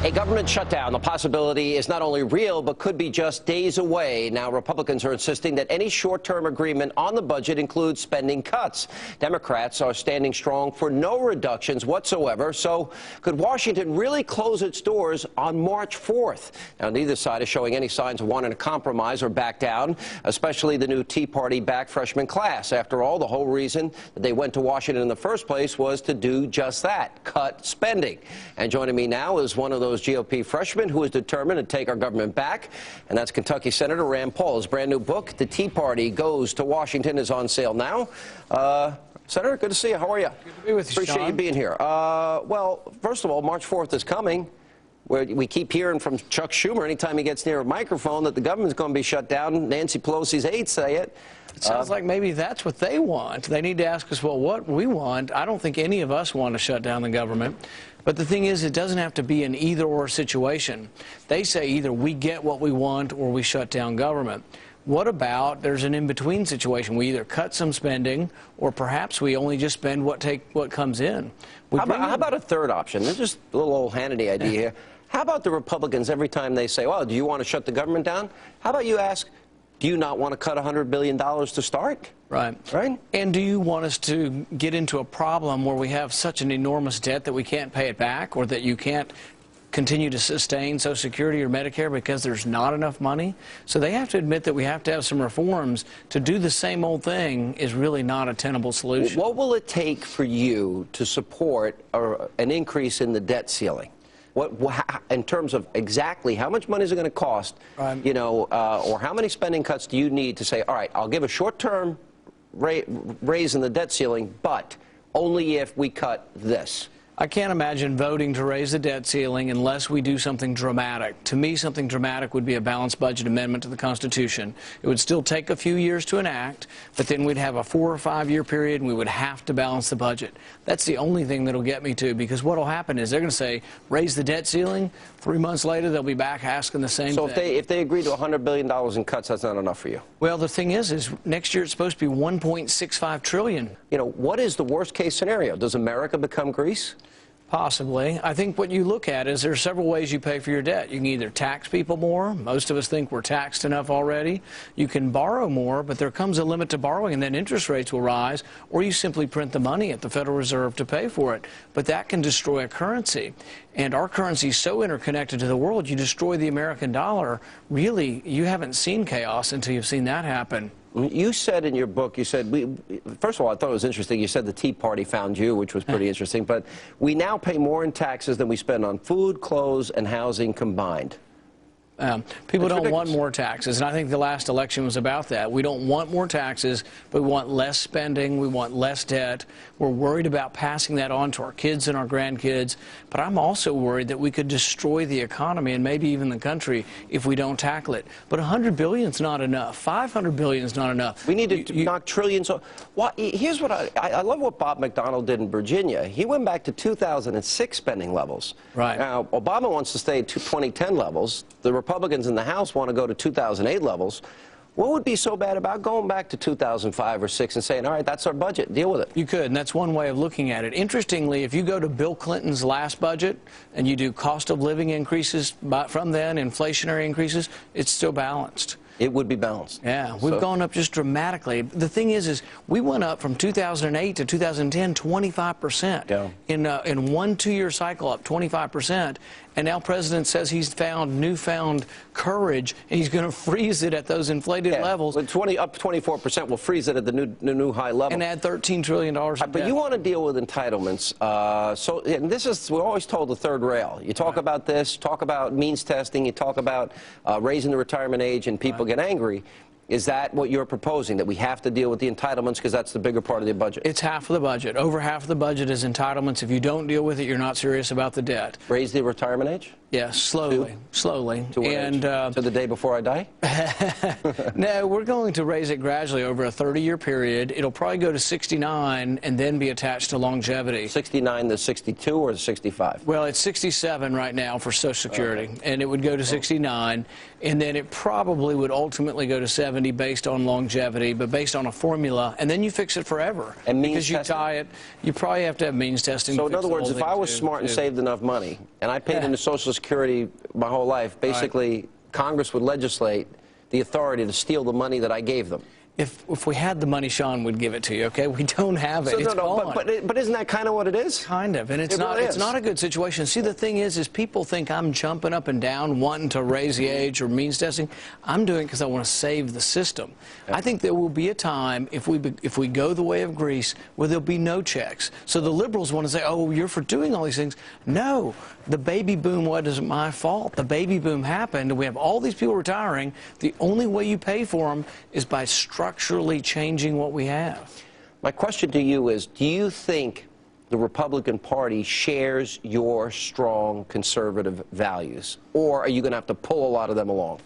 A government shutdown, the possibility is not only real, but could be just days away. Now, Republicans are insisting that any short-term agreement on the budget includes spending cuts. Democrats are standing strong for no reductions whatsoever. So could Washington really close its doors on March 4th? Now, neither side is showing any signs of wanting to compromise or back down, especially the new Tea Party-backed freshman class. After all, the whole reason that they went to Washington in the first place was to do just that, cut spending. And joining me now is one of those GOP freshmen who is determined to take our government back, and that's Kentucky Senator Rand Paul. His brand new book, The Tea Party Goes to Washington, is on sale now. Senator, good to see you. How are you? Good to be with you, Appreciate Sean. you being here. Well, first of all, March 4th is coming. We keep hearing from Chuck Schumer anytime he gets near a microphone that the government's going to be shut down. Nancy Pelosi's aides say it. It sounds like maybe that's what they want. They need to ask us, well, what we want. I don't think any of us want to shut down the government. But the thing is, it doesn't have to be an either-or situation. They say either we get what we want or we shut down government. What about there's an in-between situation? We either cut some spending or perhaps we only just spend what comes in. How about a third option? This is just a little old Hannity idea here. How about the Republicans, every time they say, well, do you want to shut the government down? How about you ask, do you not want to cut $100 billion to start? Right. Right? And do you want us to get into a problem where we have such an enormous debt that we can't pay it back, or that you can't continue to sustain Social Security or Medicare because there's not enough money? So they have to admit that we have to have some reforms. To do the same old thing is really not a tenable solution. What will it take for you to support an increase in the debt ceiling? In terms of exactly how much money is it going to cost, you know, or how many spending cuts do you need to say, all right, I'll give a short-term raise in the debt ceiling, but only if we cut this? I can't imagine voting to raise the debt ceiling unless we do something dramatic. To me, something dramatic would be a balanced budget amendment to the Constitution. It would still take a few years to enact, but then we'd have a 4 or 5 year period and we would have to balance the budget. That's the only thing that'll get me to, because what will happen is they're going to say, raise the debt ceiling. 3 months later, they'll be back asking the same thing. So if they agree to $100 billion in cuts, that's not enough for you? Well, the thing is next year it's supposed to be $1.65 trillion. You know, what is the worst case scenario? Does America become Greece? Possibly. I think what you look at is there are several ways you pay for your debt. You can either tax people more. Most of us think we're taxed enough already. You can borrow more, but there comes a limit to borrowing, and then interest rates will rise, or you simply print the money at the Federal Reserve to pay for it. But that can destroy a currency. And our currency is so interconnected to the world, you destroy the American dollar. Really, you haven't seen chaos until you've seen that happen. You said in your book, you said, first of all, I thought it was interesting. You said the Tea Party found you, which was pretty interesting. But we now pay more in taxes than we spend on food, clothes, and housing combined. People don't want more taxes, and I think the last election was about that. We don't want more taxes, but we want less spending, we want less debt. We're worried about passing that on to our kids and our grandkids, but I'm also worried that we could destroy the economy and maybe even the country if we don't tackle it. But $100 billion is not enough. $500 billion is not enough. We need to knock trillions. Here's what I love what Bob McDonnell did in Virginia. He went back to 2006 spending levels. Right. Now, Obama wants to stay at 2010 levels. The Republicans in the House want to go to 2008 levels. What would be so bad about going back to 2005 or 6 and saying, all right, that's our budget, deal with it? You could, and that's one way of looking at it. Interestingly, if you go to Bill Clinton's last budget and you do cost of living increases from then, inflationary increases, it's still balanced. It would be balanced. Yeah, we've gone up just dramatically. The thing is we went up from 2008 to 2010 25%. Yeah. In one 2-year cycle, up 25%. And now President says he's found newfound courage, and he's going to freeze it at those inflated levels. Up 24% will freeze it at the new high level. And add $13 trillion in But debt. you want to deal with entitlements. And this is, we're always told, the third rail. You talk about this, talk about means testing, you talk about raising the retirement age, and people get angry. Is that what you're proposing, that we have to deal with the entitlements because that's the bigger part of the budget? It's half of the budget. Over half of the budget is entitlements. If you don't deal with it, you're not serious about the debt. Raise the retirement age? Yes, slowly. To what age? To the day before I die? No, we're going to raise it gradually over a 30-year period. It'll probably go to 69 and then be attached to longevity. 69 to 62 or 65? Well, it's 67 right now for Social Security, and it would go to 69, and then it probably would ultimately go to 70 based on longevity, but based on a formula, and then you fix it forever. And means because you testing? tie it, you probably have to have means testing. So in other words, if I was smart and saved enough money, and I paid into Social Security my whole life. Basically, Congress would legislate the authority to steal the money that I gave them. If we had the money, Sean would give it to you, okay? We don't have it. So, it's gone. But isn't that kind of what it is? Kind of, and it's really it's not a good situation. See, the thing is people think I'm jumping up and down wanting to raise the age or means testing. I'm doing it because I want to save the system. Yeah. I think there will be a time if we go the way of Greece where there'll be no checks. So the liberals want to say, oh, you're for doing all these things. No, the baby boom wasn't my fault. The baby boom happened, and we have all these people retiring. The only way you pay for them is by structurally changing what we have. My question to you is, do you think the Republican Party shares your strong conservative values, or are you going to have to pull a lot of them along?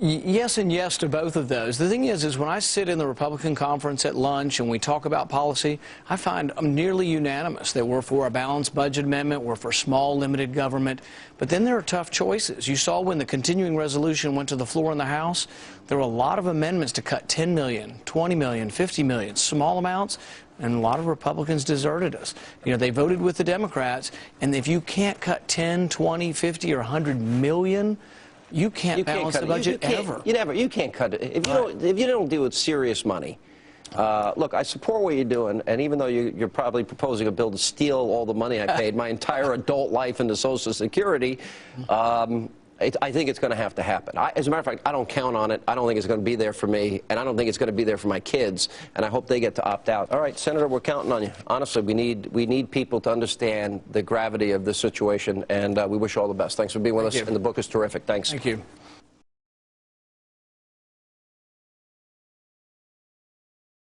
Yes and yes to both of those. The thing is when I sit in the Republican conference at lunch and we talk about policy, I find I'm nearly unanimous that we're for a balanced budget amendment, we're for small, limited government. But then there are tough choices. You saw when the continuing resolution went to the floor in the House, there were a lot of amendments to cut 10 million, 20 million, 50 million, small amounts. And a lot of Republicans deserted us. You know, they voted with the Democrats, and if you can't cut 10, 20, 50, or 100 million, you can't balance the budget ever. You can't cut it. If you don't deal with serious money. Look, I support what you're doing, and even though you're probably proposing a bill to steal all the money I paid my entire adult life into Social Security, I think it's going to have to happen. As a matter of fact, I don't count on it. I don't think it's going to be there for me, and I don't think it's going to be there for my kids, and I hope they get to opt out. All right, Senator, we're counting on you. Honestly, we need people to understand the gravity of this situation, and we wish you all the best. Thanks for being with us, and the book is terrific. Thanks. Thank you.